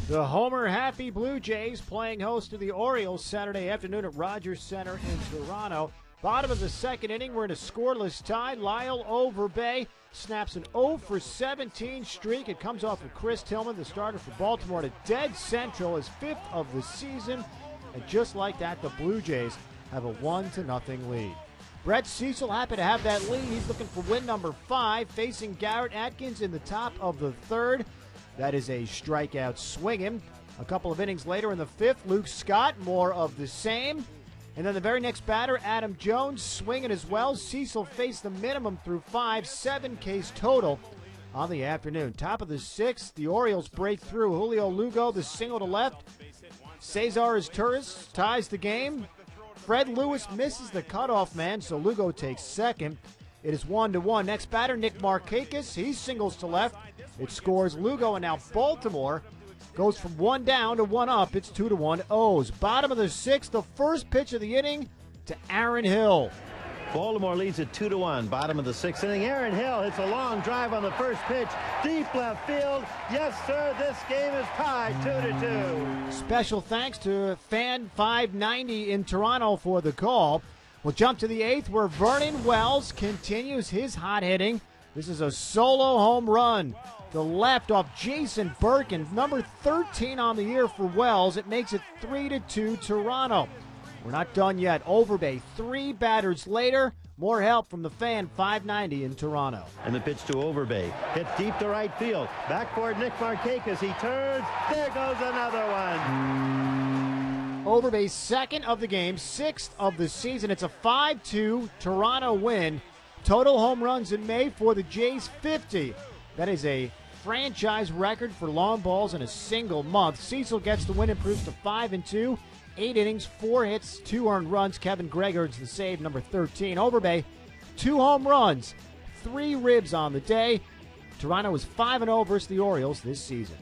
The homer-happy Blue Jays playing host to the Orioles Saturday afternoon at Rogers Center in Toronto. Bottom of the second inning, we're in a scoreless tie. Lyle Overbay snaps an 0-for-17 streak. It comes off of Chris Tillman, the starter for Baltimore, to dead central, his fifth of the season. And just like that, the Blue Jays have a 1-0 lead. Brett Cecil happy to have that lead. He's looking for win number 5, facing Garrett Atkins in the top of the third. That is a strikeout swinging. A couple of innings later in the fifth, Luke Scott, more of the same. And then the very next batter, Adam Jones, swinging as well. Cecil faced the minimum through 5, 7 Ks total on the afternoon. Top of the sixth, the Orioles break through. Julio Lugo, the single to left. Cesar Izturis ties the game. Fred Lewis misses the cutoff man, so Lugo takes second. It is 1-1. Next batter, Nick Markakis. He singles to left. It scores Lugo, and now Baltimore goes from 1 down to 1 up. It's 2-1 O's. Bottom of the sixth, the first pitch of the inning to Aaron Hill. Baltimore leads at 2-1. Bottom of the sixth inning. Aaron Hill hits a long drive on the first pitch. Deep left field. Yes, sir, this game is tied 2-2. Special thanks to Fan 590 in Toronto for the call. We'll jump to the eighth where Vernon Wells continues his hot hitting. This is a solo home run. The left off Jason Birkin, number 13 on the year for Wells. It makes it 3-2 Toronto. We're not done yet. Overbay, 3 batters later. More help from the Fan 590 in Toronto. And the pitch to Overbay. Hit deep to right field. Back for Nick Markakis. He turns. There goes another one. Overbay's second of the game, 6th of the season. It's a 5-2 Toronto win. Total home runs in May for the Jays, 50. That is a franchise record for long balls in a single month. Cecil gets the win, improves to 5-2. 8 innings, 4 hits, 2 earned runs. Kevin Gregor's the save, number 13. Overbay, 2 home runs, 3 ribs on the day. Toronto is 5-0 versus the Orioles this season.